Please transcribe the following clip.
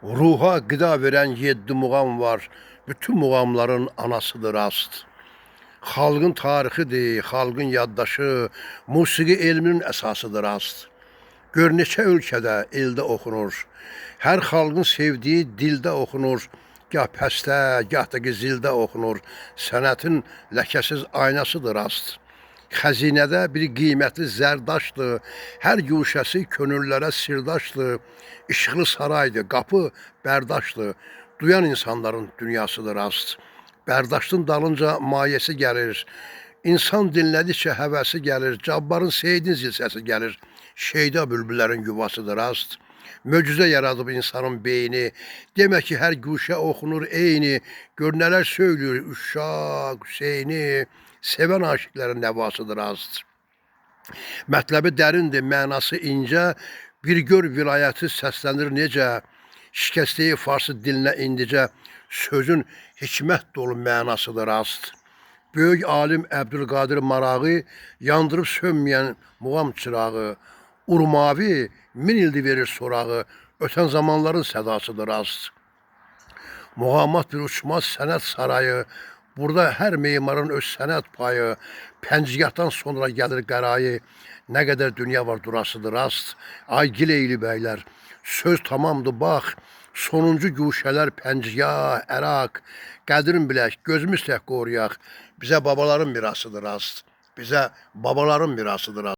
Ruha gıda veren 7 muğam var. Bütün muğamların anasıdır rast. Xalqın tarixidir, xalqın yaddaşı, musiqi elminin əsasıdır rast. Gör neçə ölkədə, eldə oxunur. Hər xalqın sevdiyi dildə oxunur. Gah pəstə, gah da ki zildə oxunur. Sənətin ləkəsiz aynasıdır rast. Xəzinədə bir qiymətli zərdaşdır. Hər guşəsi könüllərə sirdaşdır. İşıqlı saraydır, qapı bərdaşdır. Duyan insanların dünyasıdır rast. Bərdaşdın dalınca mayesi gəlir. İnsan dinlədikcə həvəsi gəlir. Cabbarın Seyidin zil səsi gəlir. Şeyda bülbüllərin yuvasıdır rast. Möcüzə yaradıb insanın beyni. Demək ki, hər guşə oxunur eyni. Gör nələr söylüyor Uşaq, Hüseyni. Sevən aşıqların nəvasıdır rast. Mətləbi dərindir, mənası incə. Bir gör vilayəti səslənir necə. Şikəstəyi farsı dilinə indicə. Sözün hikmət dolu mənasıdır rast. Böyük alim Əbdülqadir Marağı yandırıb sönməyən muğam çırağı. Urmavi min ildir verir sorağı. Ötən zamanların sədasıdır rast. Muğamat bir uçmaz sənət sarayı. Burada hər memarın öz sənət payı. Pəncigahdan sonra gəlir qərayı. Nə qədər dünya var durasıdır rast. Ay Gileyli bəylər, söz tamamdır bax. Sonuncu guşələr Pəncigah, Əraq. Qədrin bilək, gözümüz tək qoruyaq. Bizə babaların mirasıdır rast. Bizə babaların mirasıdır rast.